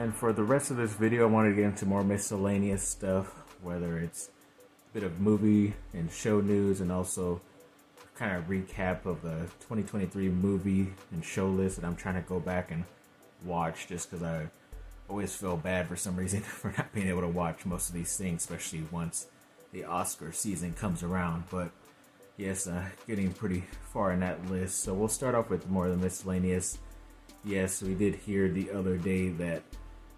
And for the rest of this video, I wanted to get into more miscellaneous stuff, whether it's a bit of movie and show news, and also kind of recap of the 2023 movie and show list that I'm trying to go back and watch, just because I always feel bad for some reason for not being able to watch most of these things, especially once the Oscar season comes around. But yes, getting pretty far in that list. So we'll start off with more of the miscellaneous. Yes, we did hear the other day that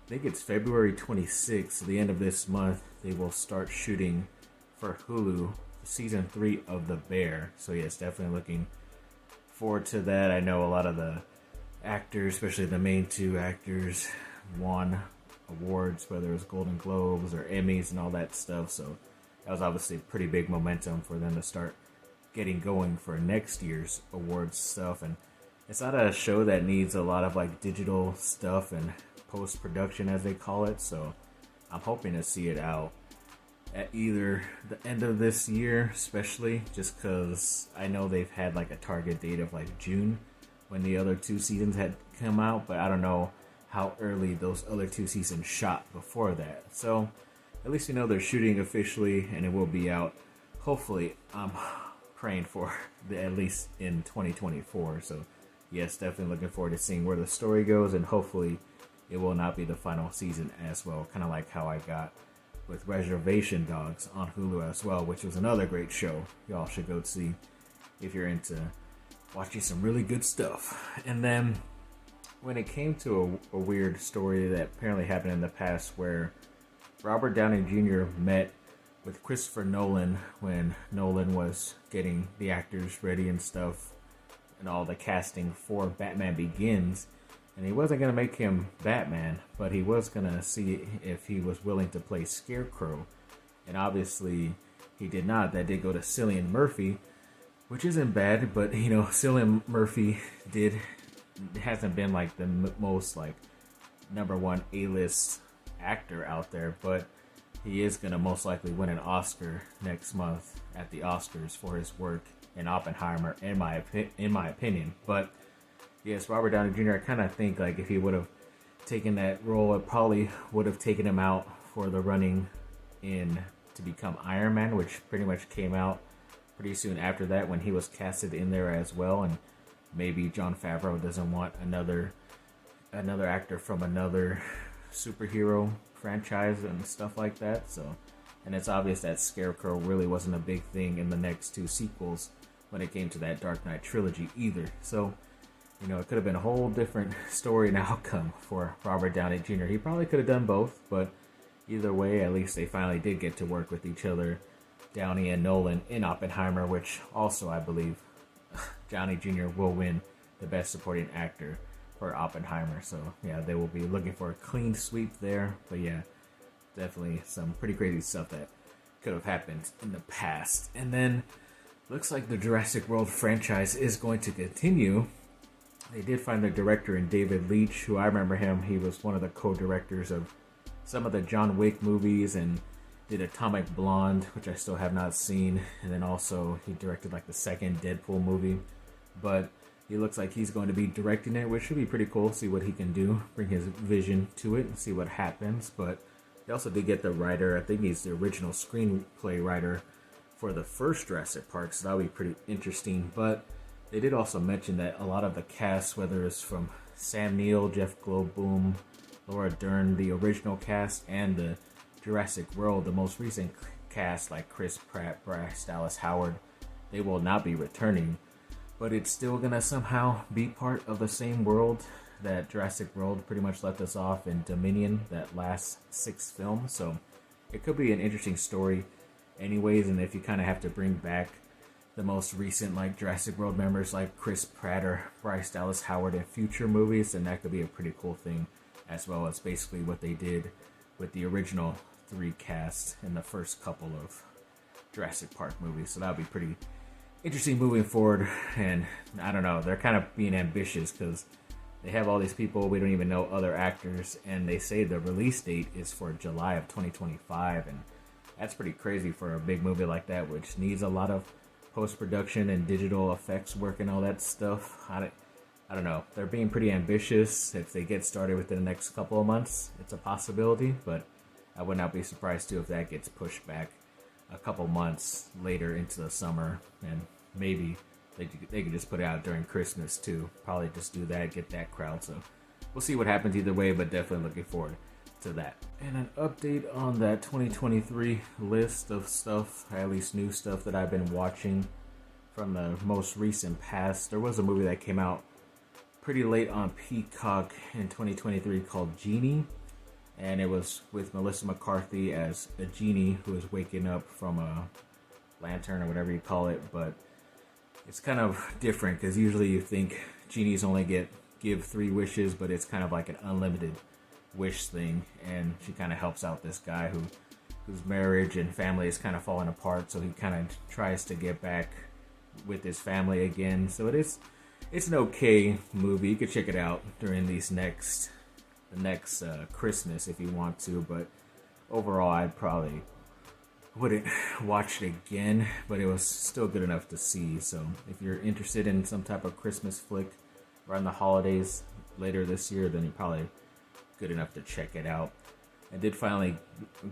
I think it's February 26th, the end of this month, they will start shooting for Hulu season 3 of The Bear. So yes, definitely looking forward to that. I know a lot of the actors, especially the main two actors, won awards, whether it was Golden Globes or Emmys and all that stuff. So that was obviously pretty big momentum for them to start getting going for next year's awards stuff. And it's not a show that needs a lot of like digital stuff and post-production, as they call it. So I'm hoping to see it out at either the end of this year, especially just because I know they've had like a target date of like June when the other two seasons had come out, but I don't know how early those other two seasons shot before that. So at least we know they're shooting officially and it will be out. Hopefully, I'm praying for at least in 2024. So yes, definitely looking forward to seeing where the story goes, and hopefully it will not be the final season as well. Kind of like how I got with Reservation Dogs on Hulu as well, which was another great show. Y'all should go see if you're into watching some really good stuff. And then when it came to a weird story that apparently happened in the past, where Robert Downey Jr. met with Christopher Nolan when Nolan was getting the actors ready and stuff and all the casting for Batman Begins. And he wasn't going to make him Batman, but he was going to see if he was willing to play Scarecrow. And obviously he did not. That did go to Cillian Murphy, which isn't bad, but you know, Cillian Murphy hasn't been like the most like #1 A-list actor out there, but he is going to most likely win an Oscar next month at the Oscars for his work in Oppenheimer, in my opinion. But yes, Robert Downey Jr., I kind of think like if he would have taken that role, it probably would have taken him out for the running in to become Iron Man, which pretty much came out pretty soon after that when he was casted in there as well. And maybe Jon Favreau doesn't want another actor from another superhero franchise and stuff like that. So, and it's obvious that Scarecrow really wasn't a big thing in the next two sequels when it came to that Dark Knight trilogy either. So, you know, it could have been a whole different story and outcome for Robert Downey Jr. He probably could have done both, but either way, at least they finally did get to work with each other, Downey and Nolan, in Oppenheimer, which also I believe Downey Jr. will win the Best Supporting Actor for Oppenheimer. So yeah, they will be looking for a clean sweep there. But yeah, definitely some pretty crazy stuff that could have happened in the past. And then looks like the Jurassic World franchise is going to continue. They did find the director in David Leitch, who I remember him. He was one of the co-directors of some of the John Wick movies and did Atomic Blonde, which I still have not seen. And then also he directed like the second Deadpool movie. But he looks like he's going to be directing it, which should be pretty cool. See what he can do, bring his vision to it and see what happens. But they also did get the writer. I think he's the original screenplay writer for the first Jurassic Park. So that'll be pretty interesting. But they did also mention that a lot of the cast, whether it's from Sam Neill, Jeff Goldblum, Laura Dern, the original cast, and the Jurassic World, the most recent cast like Chris Pratt, Bryce Dallas Howard, they will not be returning. But it's still going to somehow be part of the same world that Jurassic World pretty much left us off in Dominion, that last 6 films. So it could be an interesting story anyways. And if you kind of have to bring back the most recent like Jurassic World members like Chris Pratt or Bryce Dallas Howard in future movies, then that could be a pretty cool thing, as well as basically what they did with the original 3 casts in the first couple of Jurassic Park movies. So that would be pretty interesting moving forward. And I don't know, they're kind of being ambitious because they have all these people, we don't even know other actors, and they say the release date is for July of 2025, and that's pretty crazy for a big movie like that, which needs a lot of post-production and digital effects work and all that stuff. I don't know. They're being pretty ambitious. If they get started within the next couple of months, it's a possibility, but I would not be surprised too if that gets pushed back a couple months later into the summer, and maybe they could just put it out during Christmas too. Probably just do that, get that crowd. So we'll see what happens either way, but definitely looking forward to that. And an update on that 2023 list of stuff, at least new stuff that I've been watching from the most recent past. There was a movie that came out pretty late on Peacock in 2023 called Genie, and it was with Melissa McCarthy as a genie who is waking up from a lantern or whatever you call it. But it's kind of different because usually you think genies only give 3 wishes, but it's kind of like an unlimited wish thing, and she kind of helps out this guy whose marriage and family is kind of falling apart, so he kind of tries to get back with his family again. So it's an okay movie. You could check it out during the next Christmas if you want to, but overall I probably wouldn't watch it again, but it was still good enough to see. So if you're interested in some type of Christmas flick around the holidays later this year, then you're probably good enough to check it out. I did finally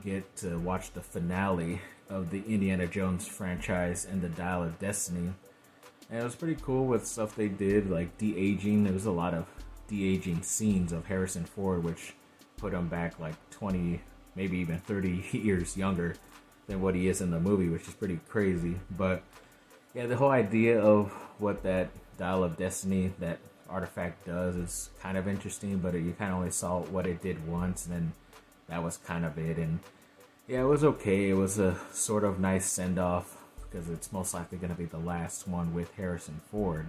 get to watch the finale of the Indiana Jones franchise and the Dial of Destiny. And it was pretty cool with stuff they did, like de-aging. There was a lot of de-aging scenes of Harrison Ford, which put him back like 20, maybe even 30 years younger than what he is in the movie, which is pretty crazy. But yeah, the whole idea of what that Dial of Destiny, that artifact does, is kind of interesting, but you kind of only saw what it did once, and then that was kind of it. And yeah, it was okay. It was a sort of nice send-off, because it's most likely going to be the last one with Harrison Ford.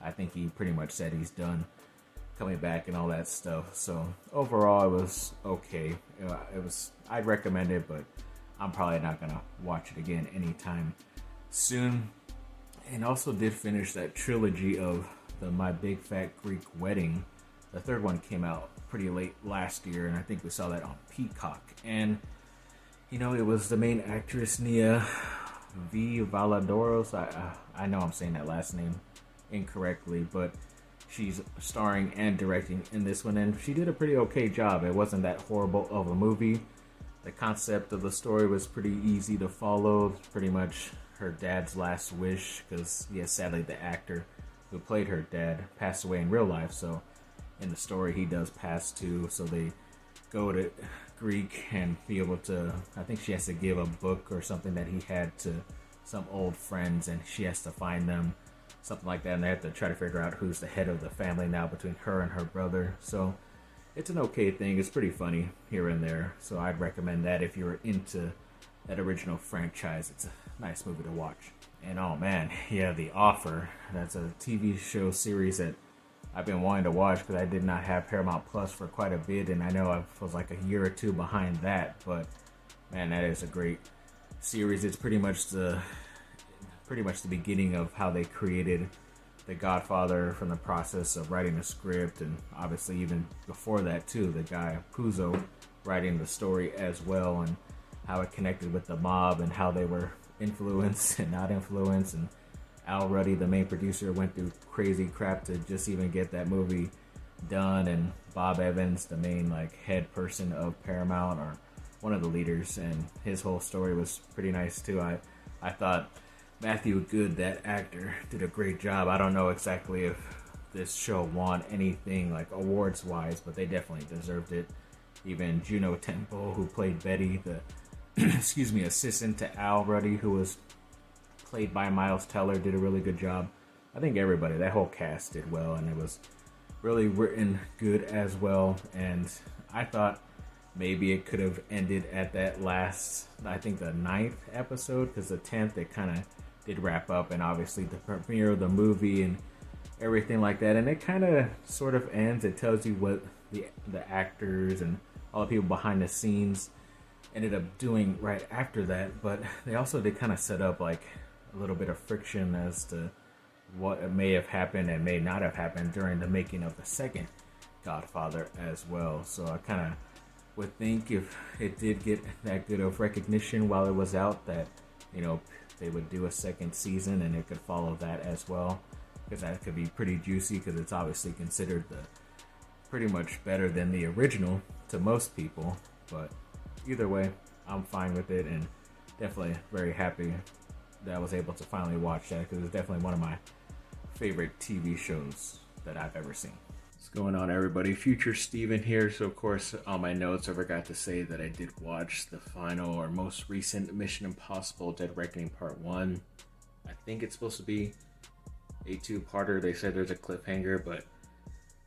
I think he pretty much said he's done coming back and all that stuff. So overall, it was okay. I'd recommend it, but I'm probably not going to watch it again anytime soon. And also did finish that trilogy of the My Big Fat Greek Wedding. The third one came out pretty late last year, and I think we saw that on Peacock. And you know, it was the main actress Nia V. Valadoros. I know I'm saying that last name incorrectly, but she's starring and directing in this one, and she did a pretty okay job. It wasn't that horrible of a movie. The concept of the story was pretty easy to follow. Pretty much her dad's last wish, because sadly the actor who played her dad passed away in real life, so in the story he does pass too. So they go to Greek and be able to, I think she has to give a book or something that he had to some old friends, and she has to find them, something like that, and they have to try to figure out who's the head of the family now between her and her brother. So it's an okay thing. It's pretty funny here and there, so I'd recommend that if you're into that original franchise. It's a nice movie to watch. And oh man, yeah, The Offer. That's a TV show series that I've been wanting to watch because I did not have Paramount Plus for quite a bit, and I know I was like a year or two behind that, but man, that is a great series. It's pretty much the beginning of how they created The Godfather, from the process of writing the script, and obviously even before that too, the guy Puzo writing the story as well, and how it connected with the mob and how they were influenced and not influenced. And Al Ruddy, the main producer, went through crazy crap to just even get that movie done. And Bob Evans, the main head person of Paramount, or one of the leaders, and his whole story was pretty nice too. I thought Matthew Good, that actor, did a great job. I don't know exactly if this show won anything awards wise, but they definitely deserved it. Even Juno Temple, who played Betty, the assistant to Al Ruddy, who was played by Miles Teller, did a really good job. I think everybody, that whole cast, did well, and it was really written good as well. And I thought maybe it could have ended at that last, I think the 9th episode, because the 10th it kind of did wrap up, and obviously the premiere of the movie and everything like that, and it kind of sort of ends. It tells you what the actors and all the people behind the scenes ended up doing right after that, but they also did kind of set up a little bit of friction as to what may have happened and may not have happened during the making of the second Godfather as well. So I kind of would think if it did get that good of recognition while it was out, that they would do a second season and it could follow that as well. because that could be pretty juicy because it's obviously considered the pretty much better than the original to most people. But either way, I'm fine with it, and definitely very happy that I was able to finally watch that because it's definitely one of my favorite TV shows that I've ever seen. What's going on, everybody? Future Steven here. So of course on my notes I forgot to say that I did watch the final or most recent Mission Impossible Dead Reckoning Part 1. I think it's supposed to be a two-parter. They said there's a cliffhanger, but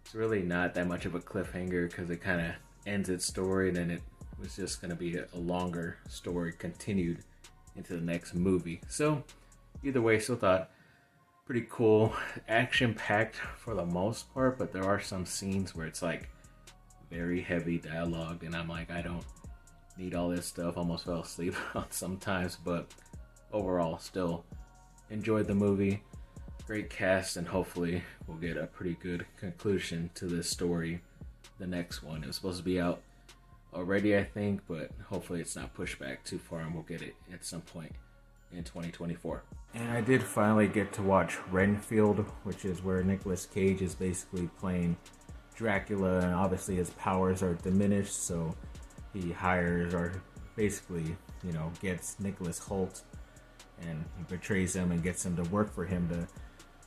it's really not that much of a cliffhanger because it kind of ends its story, and then it was just going to be a longer story continued into the next movie. So either way, still thought pretty cool, action-packed for the most part, but there are some scenes where it's like very heavy dialogue, and I'm like, I don't need all this stuff. Almost fell asleep on sometimes, but overall still enjoyed the movie. Great cast, and hopefully we'll get a pretty good conclusion to this story. The next one, it was supposed to be out already, I think, but hopefully it's not pushed back too far and we'll get it at some point in 2024. And I did finally get to watch Renfield, which is where Nicolas Cage is basically playing Dracula, and obviously his powers are diminished, so he hires, or basically, gets Nicholas Hoult, and he betrays him and gets him to work for him to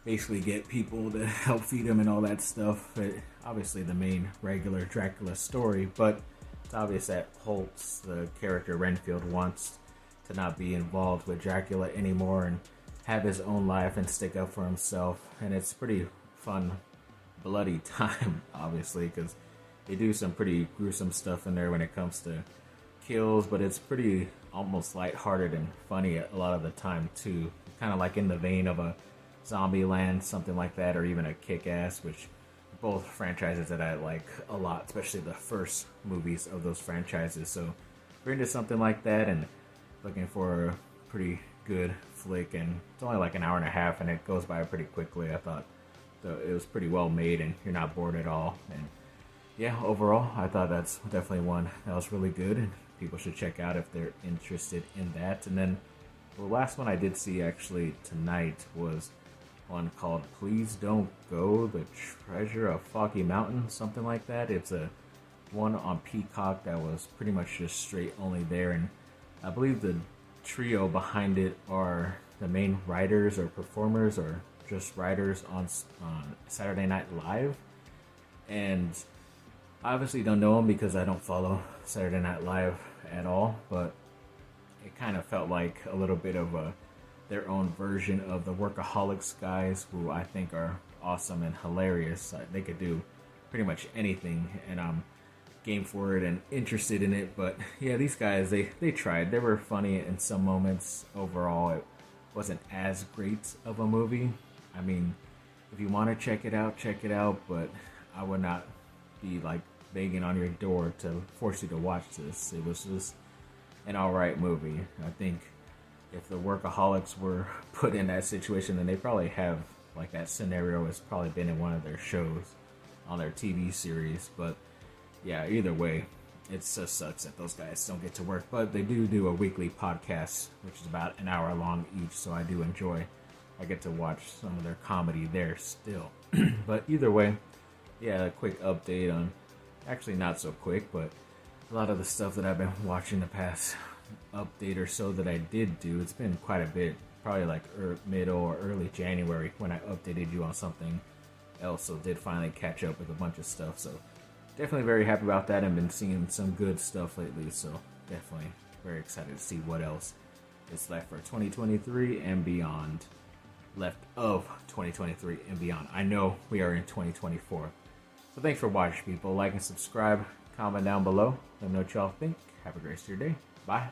basically get people to help feed him and all that stuff. But obviously the main regular Dracula story, but it's obvious that Holtz, the character Renfield, wants to not be involved with Dracula anymore and have his own life and stick up for himself. And it's pretty fun, bloody time, obviously, because they do some pretty gruesome stuff in there when it comes to kills, but it's pretty almost lighthearted and funny a lot of the time too. Kind of like in the vein of a Zombieland, something like that, or even a Kick-Ass, which both franchises that I like a lot, especially the first movies of those franchises. So if you're into something like that and looking for a pretty good flick, and it's only like an hour and a half and it goes by pretty quickly, I thought it was pretty well made and you're not bored at all. And yeah, overall I thought that's definitely one that was really good and people should check out if they're interested in that. And then the last one I did see actually tonight was one called Please Don't Go, The Treasure of Foggy Mountain, something like that. It's a one on Peacock that was pretty much just straight only there, and I believe the trio behind it are the main writers or performers or just writers on Saturday Night Live. And I obviously don't know them because I don't follow Saturday Night Live at all, but it kind of felt like a little bit of their own version of the Workaholics guys, who I think are awesome and hilarious. They could do pretty much anything, and I'm game for it and interested in it. But yeah, these guys, they tried. They were funny in some moments. Overall, it wasn't as great of a movie. I mean, if you want to check it out, but I would not be like banging on your door to force you to watch this. It was just an alright movie. I think if the Workaholics were put in that situation, then they probably have, like, that scenario has probably been in one of their shows on their TV series. But yeah, either way, it just sucks that those guys don't get to work. But they do a weekly podcast, which is about an hour long each, so I do enjoy. I get to watch some of their comedy there still. But either way, yeah, a quick update on, actually not so quick, but a lot of the stuff that I've been watching the past update or so that I did do. It's been quite a bit, probably like middle or early January when I updated you on something else, so did finally catch up with a bunch of stuff. So definitely very happy about that, and been seeing some good stuff lately, so definitely very excited to see what else is left for 2023 and beyond. Left of 2023 and beyond. I know we are in 2024. So thanks for watching, people. Like and subscribe, comment down below, let me know what y'all think. Have a great rest of your day. Bye.